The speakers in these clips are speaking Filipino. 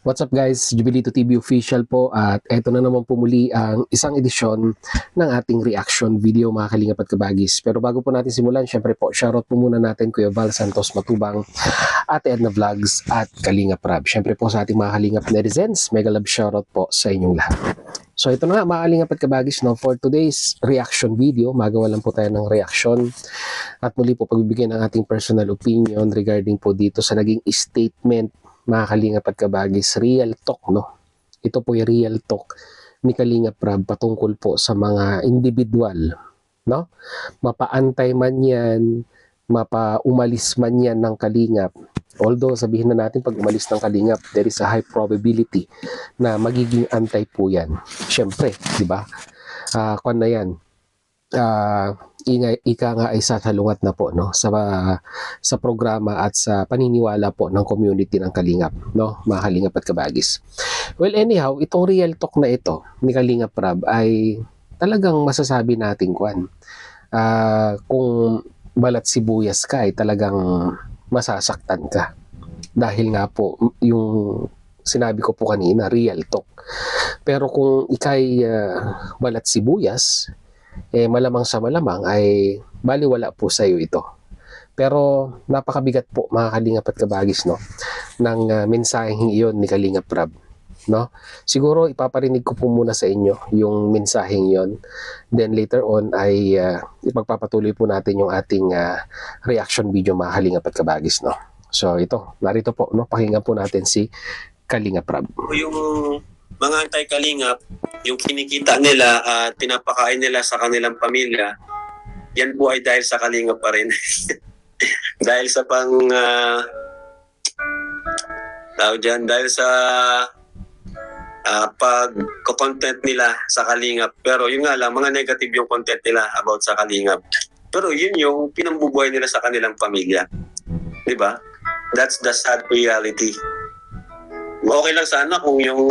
What's up guys, Jubilito TV official po at eto na naman po muli ang isang edisyon ng ating reaction video mga kalingap at kabagis. Pero bago po natin simulan, syempre po, shoutout po muna natin Kuya Val Santos Matubang, Ate Edna Vlogs at Kalingap Rab. Syempre po sa ating mga kalingap netizens, mega love shoutout po sa inyong lahat. So ito na nga mga kalingap at kabagis, no, for today's reaction video, magawa lang po tayo ng reaction at muli po pagbibigyan ng ating personal opinion regarding po dito sa naging statement mga kalingap at kabagis, real talk, no? Ito po yung real talk ni Kalingap Rab patungkol po sa mga individual, no? Mapaantay man yan, mapaumalis man yan ng Kalingap. Although sabihin na natin pag umalis ng Kalingap, there is a high probability na magiging antay po yan. Siyempre, di ba? Kung na yan, ika nga ay sasalungat na po, no, sa programa at sa paniniwala po ng community ng Kalingap, no, mga Kalingap at kabagis. Well, anyhow, itong real talk na ito ni Kalingap Rab ay talagang masasabi natin kung balat sibuyas ka ay talagang masasaktan ka dahil nga po yung sinabi ko po kanina, real talk. Pero kung ikay balat sibuyas, malamang sa malamang ay baliwala po sa iyo ito. Pero napakabigat po mga kalingap at kabagis, no, ng mensaheng iyon ni Kalingap Rab, no. Siguro ipaparinig ko po muna sa inyo yung mensaheng iyon. Then later on ay ipagpapatuloy po natin yung ating reaction video mga kalingap at kabagis, no. So ito, narito po, no, pakinggan po natin si Kalingap Rab. Yung mga anti-Kalingap, yung kinikita nila at pinapakain nila sa kanilang pamilya, yan po ay dahil sa Kalingap pa rin. Dahil sa dahil sa pag-content nila sa Kalingap. Pero yun nga lang, mga negative yung content nila about sa Kalingap. Pero yun yung pinambubuhay nila sa kanilang pamilya. Diba? That's the sad reality. Okay lang sana kung yung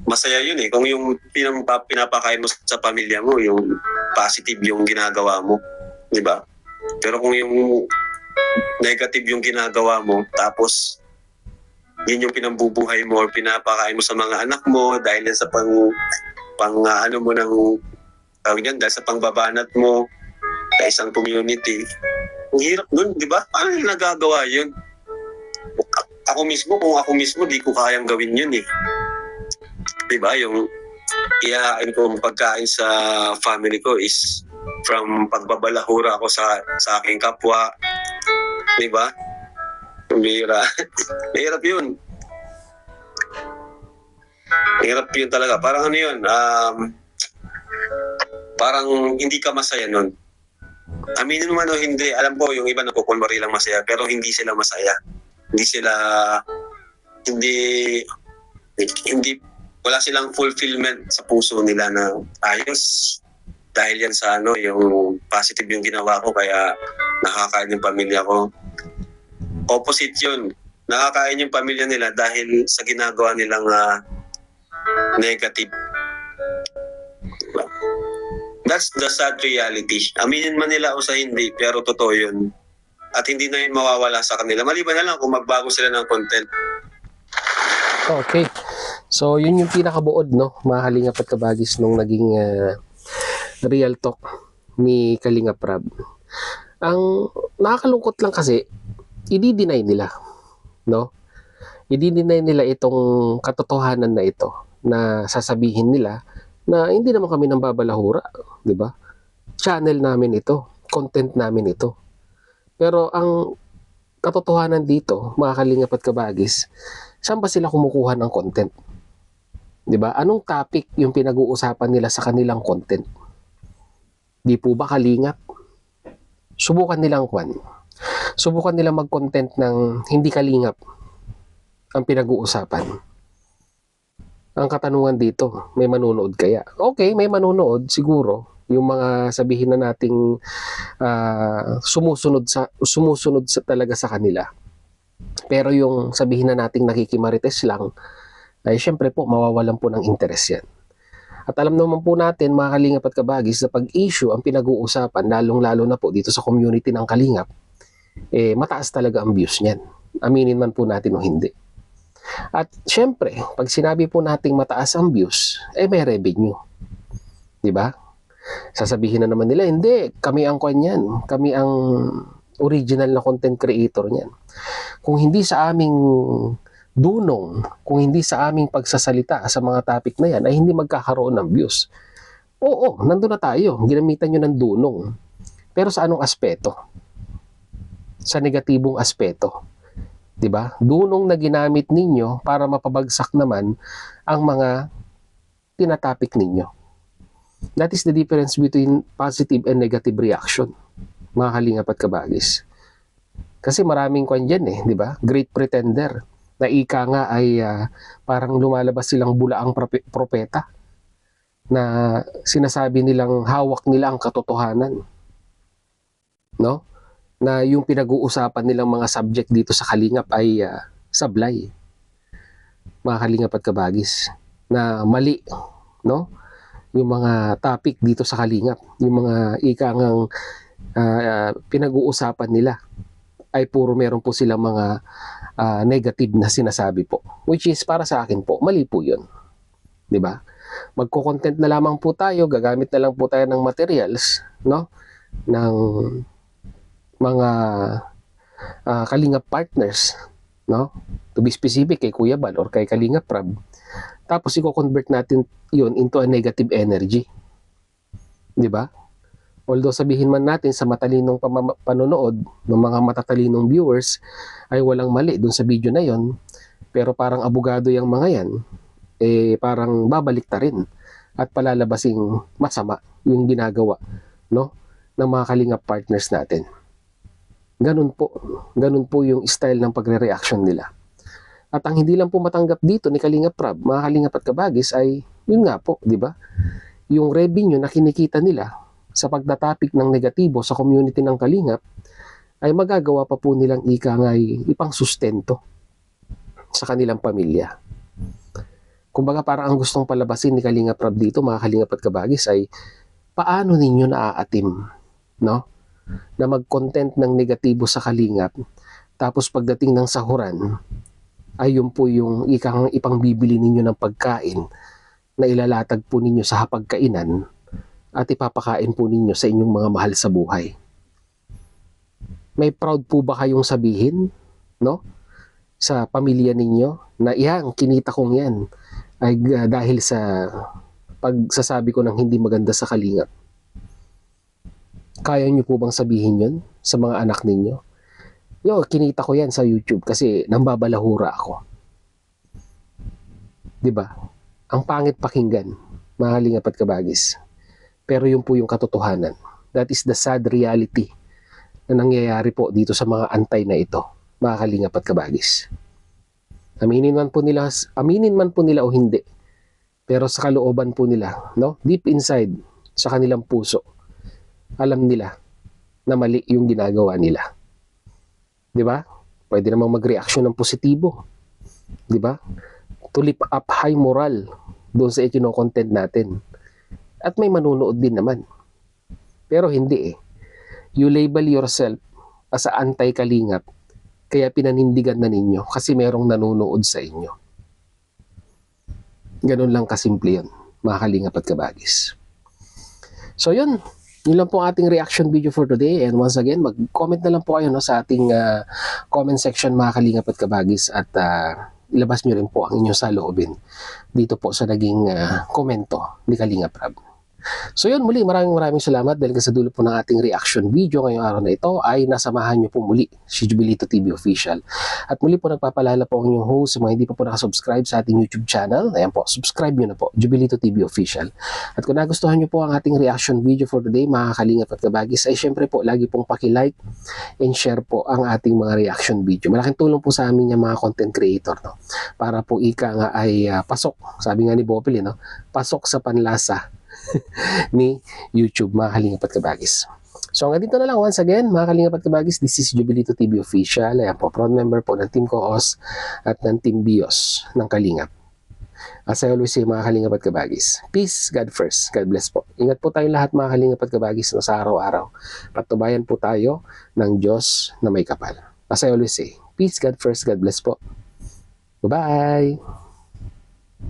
masaya yun kung yung pinapakain mo sa pamilya mo, yung positive yung ginagawa mo, di ba? Pero kung yung negative yung ginagawa mo, tapos yun yung pinambubuhay mo or pinapakain mo sa mga anak mo dahil sa dahil sa pangbabanat mo sa isang community, ang hirap nun, di ba? Paano yung nagagawa yun? Kung ako mismo, di ko kayang gawin yun Diba? Yung iyain ko pagkain sa family ko is from pagbabalahura ako sa aking kapwa. Diba? Mahirap yun. Mahirap yun talaga. Parang ano yun, parang hindi ka masaya nun. Aminin mo man o hindi, alam ko yung iba nagkukunwari lang masaya, pero hindi sila masaya. Wala silang fulfillment sa puso nila na ayos dahil yan sa yung positive yung ginawa ko kaya nakakain yung pamilya ko. Opposite yun, nakakain yung pamilya nila dahil sa ginagawa nilang negative. That's the sad reality. Aminin man nila o sa hindi, pero totoo yun. At hindi na yun mawawala sa kanila. Maliban na lang kung magbago sila ng content. Okay. So, yun yung pinakabuod, no, mga kalingap at kabagis nung naging real talk ni Kalingap Rab. Ang nakakalungkot lang kasi, i-deny nila, no? I-deny nila itong katotohanan na ito, na sasabihin nila na hindi naman kami nang babalahura, di ba? Channel namin ito, content namin ito. Pero ang katotohanan dito, mga kalingap at kabagis, saan ba sila kumukuha ng content? 'Di ba? Anong topic yung pinag-uusapan nila sa kanilang content? Di po ba kalingap? Subukan nilang mag-content ng hindi kalingap ang pinag-uusapan. Ang katanungan dito, may manonood kaya? Okay, may manonood siguro. Yung mga sabihin na nating sumusunod talaga sa kanila. Pero yung sabihin na nating nakikimarites lang, ay syempre po mawawalan po ng interest yan. At alam naman po natin mga kalingap at kabagis na pag-issue ang pinag-uusapan, lalong-lalo na po dito sa community ng Kalingap, mataas talaga ang views niyan. Aminin man po natin o hindi. At syempre, pag sinabi po nating mataas ang views, may revenue. 'Di ba? Sasabihin na naman nila, hindi, kami ang kanyan, kami ang original na content creator niyan. Kung hindi sa aming dunong, kung hindi sa aming pagsasalita sa mga topic na yan, ay hindi magkakaroon ng views. Oo, nandun na tayo, ginamitan nyo ng dunong. Pero sa anong aspeto? Sa negatibong aspeto. 'Di ba? Dunong na ginamit ninyo para mapabagsak naman ang mga tinatapik ninyo. That is the difference between positive and negative reaction, mga kalingap at kabagis. Kasi maraming kwan dyan di ba? Great pretender. Na ika nga ay parang lumalabas silang bulaang propeta na sinasabi nilang hawak nila ang katotohanan. No? Na yung pinag-uusapan nilang mga subject dito sa kalingap ay sablay. Mga kalingap at kabagis. Na mali, no? Yung mga topic dito sa kalingap, yung mga ikangang pinag-uusapan nila ay puro meron po silang mga negative na sinasabi po. Which is para sa akin po, mali po yun. 'Di ba? Magko-content na lamang po tayo, gagamit na lang po tayo ng materials, no? Ng mga kalingap partners, no? To be specific, kay Kuya Bal or kay Kalingap Rab. Tapos i-convert natin yun into a negative energy. 'Di ba? Although sabihin man natin sa matalinong panonood ng mga matatalinong viewers ay walang mali dun sa video na yon, pero parang abogado yung mga yan, parang babalik ta rin at palalabasing masama yung ginagawa, no, ng mga kalingap partners natin. Ganun po yung style ng pagre-reaction nila. At ang hindi lang po matanggap dito ni Kalingap Rab, mga kalingap at kabagis, ay yun nga po, di ba? Yung revenue na kinikita nila sa pagtatapik ng negatibo sa community ng kalingap ay magagawa pa po nilang ikangay ipang sustento sa kanilang pamilya. Kumbaga parang ang gustong palabasin ni Kalingap Rab dito, mga kalingap at kabagis, ay paano ninyo naaatim, no? Na mag-content ng negatibo sa kalingap, tapos pagdating ng sahuran, ay yun po yung ikang ipangbibili ninyo ng pagkain na ilalatag po ninyo sa hapagkainan at ipapakain po ninyo sa inyong mga mahal sa buhay. May proud po ba kayong sabihin, no? Sa pamilya ninyo na yan, kinita kong yan ay dahil sa pagsasabi ko ng hindi maganda sa kalingap. Kaya nyo po bang sabihin yun sa mga anak ninyo? Yo, kinita ko yan sa YouTube kasi nambabalahura ako. 'Di ba? Ang pangit pakinggan, mga kalingap at kabagis. Pero yun po yung katotohanan. That is the sad reality na nangyayari po dito sa mga antay na ito, mga kalingap at kabagis. Aminin man po nila o hindi, pero sa kalooban po nila, no? Deep inside, sa kanilang puso, alam nila na mali yung ginagawa nila. 'Di ba? Pwede namang mag-reaction ng positibo. 'Di ba? To lift up high moral doon sa ikino-content natin. At may manunood din naman. Pero hindi You label yourself as a anti-kalingap, kaya pinanindigan na ninyo kasi merong nanonood sa inyo. Ganun lang kasimple yun, mga kalingap at kabagis. So yun lang po ating reaction video for today, and once again, mag-comment na lang po kayo sa ating comment section, mga kalingap at kabagis, at ilabas nyo rin po ang inyong saloobin dito po sa naging komento ni Kalingap Rab. So yun, muli maraming salamat dahil sa dulo po ng ating reaction video ngayong araw na ito ay nasamahan nyo po muli si Jubilito TV Official. At muli po nagpapalala po ang inyong host sa mga hindi pa po nakasubscribe sa ating YouTube channel. Ayan po, subscribe nyo na po, Jubilito TV Official. At kung nagustuhan nyo po ang ating reaction video for today, mga kalingap at kabagis, ay syempre po lagi pong paki-like and share po ang ating mga reaction video. Malaking tulong po sa amin yung mga content creator, no? Para po ika nga ay pasok, sabi nga ni Bopil, no? Pasok sa panlasa ni YouTube, mga kalingap at kabagis. So hanggang dito na lang, once again, mga kalingap at kabagis, this is Jubilito TV Official. Ayan po, proud member po ng Team Coos at ng Team Bios ng Kalingap. As I always say, mga kalingap at kabagis, peace, God first, God bless po. Ingat po tayong lahat, mga kalingap at kabagis, sa araw-araw. Patubayan po tayo ng Diyos na may kapal. As I always say, peace, God first, God bless po. Bye-bye!